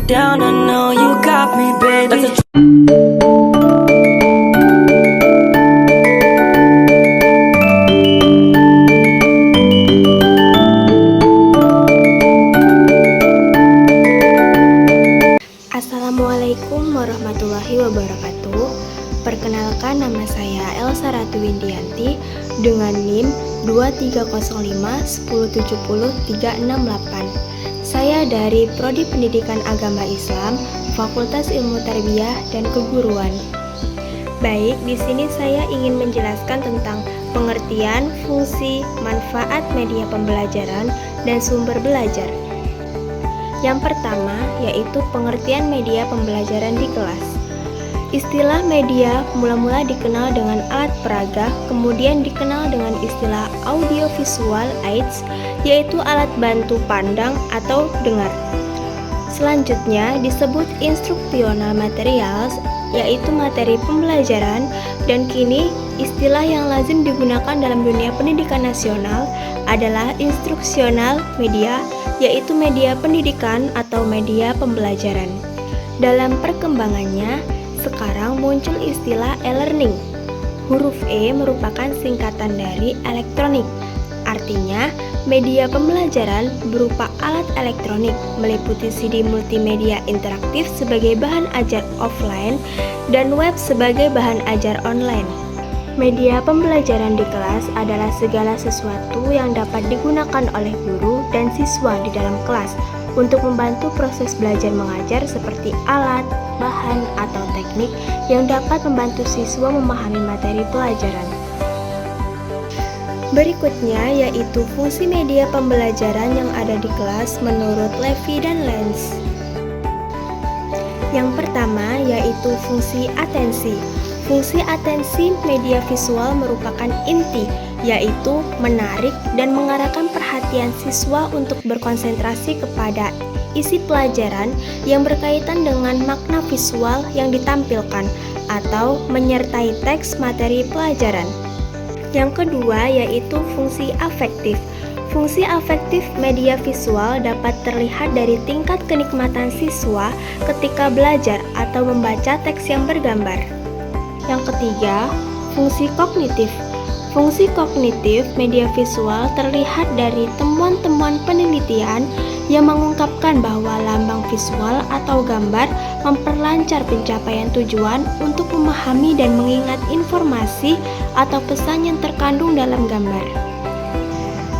down, I know you got me, baby. Assalamualaikum warahmatullahi wabarakatuh. Perkenalkan, nama saya Elsa Ratu Windianti dengan NIM 23051070-368. Saya dari Prodi Pendidikan Agama Islam, Fakultas Ilmu Tarbiyah dan Keguruan. Baik, di sini saya ingin menjelaskan tentang pengertian, fungsi, manfaat media pembelajaran dan sumber belajar. Yang pertama, yaitu pengertian media pembelajaran di kelas. Istilah media mula-mula dikenal dengan alat peraga, kemudian dikenal dengan istilah audiovisual aids, yaitu alat bantu pandang atau dengar. Selanjutnya disebut instructional materials, yaitu materi pembelajaran, dan kini istilah yang lazim digunakan dalam dunia pendidikan nasional adalah instruksional media, yaitu media pendidikan atau media pembelajaran. Dalam perkembangannya, sekarang muncul istilah e-learning. Huruf E merupakan singkatan dari elektronik. Artinya, media pembelajaran berupa alat elektronik meliputi CD multimedia interaktif sebagai bahan ajar offline dan web sebagai bahan ajar online. Media pembelajaran di kelas adalah segala sesuatu yang dapat digunakan oleh guru dan siswa di dalam kelas untuk membantu proses belajar mengajar seperti alat, bahan, atau teknik yang dapat membantu siswa memahami materi pelajaran. Berikutnya yaitu fungsi media pembelajaran yang ada di kelas menurut Levy dan Lenz. Yang pertama yaitu fungsi atensi. Fungsi atensi media visual merupakan inti, yaitu menarik dan mengarahkan perhatian siswa untuk berkonsentrasi kepada isi pelajaran yang berkaitan dengan makna visual yang ditampilkan atau menyertai teks materi pelajaran. Yang kedua yaitu fungsi afektif. Fungsi afektif media visual dapat terlihat dari tingkat kenikmatan siswa ketika belajar atau membaca teks yang bergambar. Yang ketiga, fungsi kognitif. Fungsi kognitif media visual terlihat dari temuan-temuan penelitian yang mengungkapkan bahwa lambang visual atau gambar memperlancar pencapaian tujuan untuk memahami dan mengingat informasi atau pesan yang terkandung dalam gambar.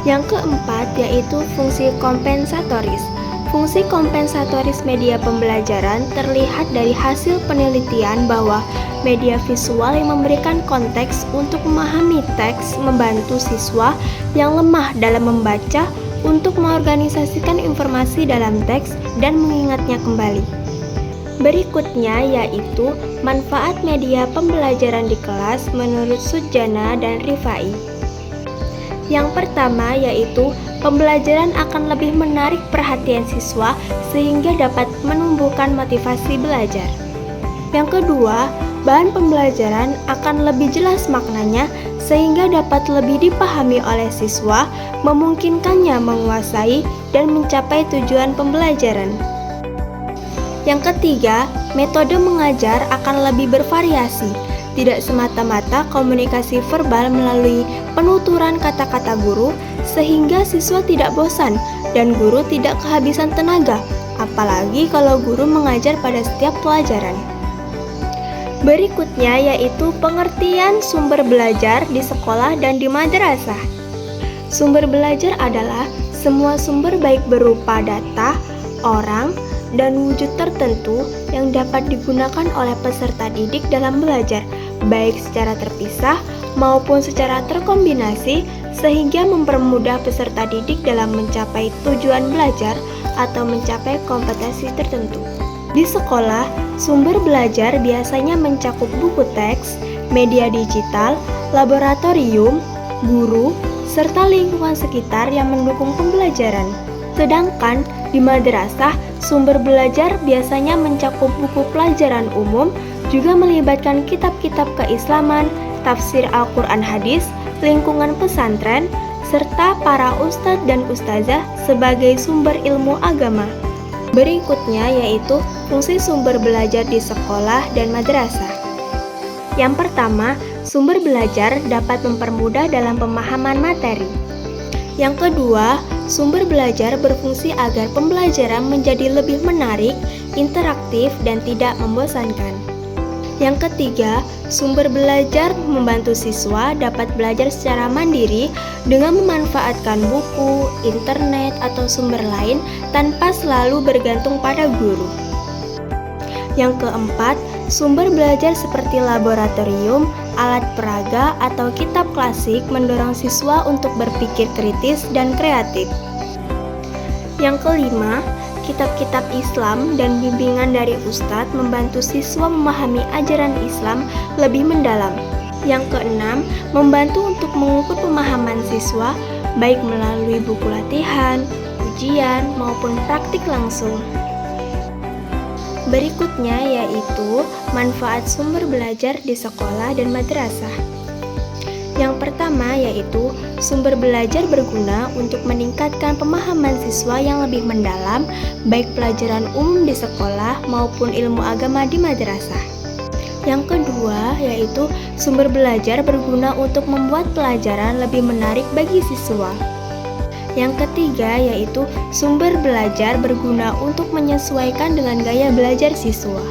Yang keempat yaitu fungsi kompensatoris. Fungsi kompensatoris media pembelajaran terlihat dari hasil penelitian bahwa media visual yang memberikan konteks untuk memahami teks membantu siswa yang lemah dalam membaca untuk mengorganisasikan informasi dalam teks dan mengingatnya kembali. Berikutnya yaitu manfaat media pembelajaran di kelas menurut Sujana dan Rifai. Yang pertama yaitu pembelajaran akan lebih menarik perhatian siswa sehingga dapat menumbuhkan motivasi belajar. Yang kedua, bahan pembelajaran akan lebih jelas maknanya sehingga dapat lebih dipahami oleh siswa, memungkinkannya menguasai dan mencapai tujuan pembelajaran. Yang ketiga, metode mengajar akan lebih bervariasi. Tidak semata-mata komunikasi verbal melalui penuturan kata-kata guru, sehingga siswa tidak bosan dan guru tidak kehabisan tenaga, apalagi kalau guru mengajar pada setiap pelajaran. Berikutnya yaitu pengertian sumber belajar di sekolah dan di madrasah. Sumber belajar adalah semua sumber baik berupa data, orang, dan wujud tertentu yang dapat digunakan oleh peserta didik dalam belajar, baik secara terpisah maupun secara terkombinasi, sehingga mempermudah peserta didik dalam mencapai tujuan belajar atau mencapai kompetensi tertentu. Di sekolah, sumber belajar biasanya mencakup buku teks, media digital, laboratorium, guru, serta lingkungan sekitar yang mendukung pembelajaran. Sedangkan di madrasah, sumber belajar biasanya mencakup buku pelajaran umum, juga melibatkan kitab-kitab keislaman, tafsir Al-Quran hadis, lingkungan pesantren, serta para ustadz dan ustazah sebagai sumber ilmu agama. Berikutnya yaitu fungsi sumber belajar di sekolah dan madrasah. Yang pertama, sumber belajar dapat mempermudah dalam pemahaman materi. Yang kedua, sumber belajar berfungsi agar pembelajaran menjadi lebih menarik, interaktif, dan tidak membosankan. Yang ketiga, sumber belajar membantu siswa dapat belajar secara mandiri dengan memanfaatkan buku, internet, atau sumber lain tanpa selalu bergantung pada guru. Yang keempat, sumber belajar seperti laboratorium, alat peraga, atau kitab klasik mendorong siswa untuk berpikir kritis dan kreatif. Yang kelima, kitab-kitab Islam dan bimbingan dari ustadz membantu siswa memahami ajaran Islam lebih mendalam. Yang keenam, membantu untuk mengukur pemahaman siswa baik melalui buku latihan, ujian, maupun praktik langsung. Berikutnya yaitu manfaat sumber belajar di sekolah dan madrasah. Yang pertama yaitu sumber belajar berguna untuk meningkatkan pemahaman siswa yang lebih mendalam, baik pelajaran umum di sekolah maupun ilmu agama di madrasah. Yang kedua yaitu sumber belajar berguna untuk membuat pelajaran lebih menarik bagi siswa. Yang ketiga yaitu sumber belajar berguna untuk menyesuaikan dengan gaya belajar siswa.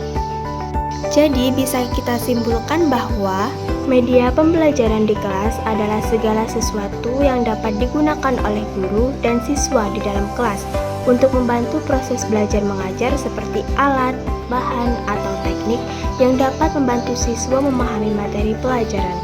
Jadi bisa kita simpulkan bahwa media pembelajaran di kelas adalah segala sesuatu yang dapat digunakan oleh guru dan siswa di dalam kelas untuk membantu proses belajar mengajar seperti alat, bahan, atau teknik yang dapat membantu siswa memahami materi pelajaran.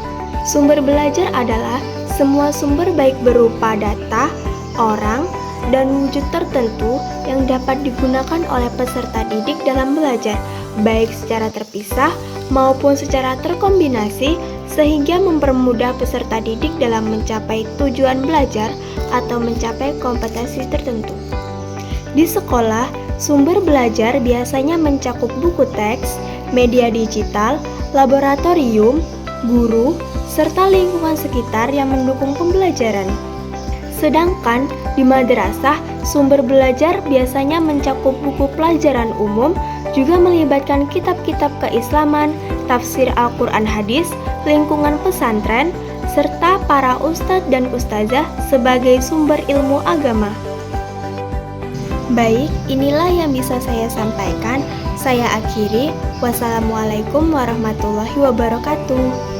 Sumber belajar adalah semua sumber baik berupa data, orang, dan wujud tertentu yang dapat digunakan oleh peserta didik dalam belajar, baik secara terpisah maupun secara terkombinasi, sehingga mempermudah peserta didik dalam mencapai tujuan belajar atau mencapai kompetensi tertentu. Di sekolah, sumber belajar biasanya mencakup buku teks, media digital, laboratorium, guru, serta lingkungan sekitar yang mendukung pembelajaran. Sedangkan di madrasah, sumber belajar biasanya mencakup buku pelajaran umum, juga melibatkan kitab-kitab keislaman, tafsir Al-Quran hadis, lingkungan pesantren, serta para ustadz dan ustazah sebagai sumber ilmu agama. Baik, inilah yang bisa saya sampaikan. Saya akhiri. Wassalamualaikum warahmatullahi wabarakatuh.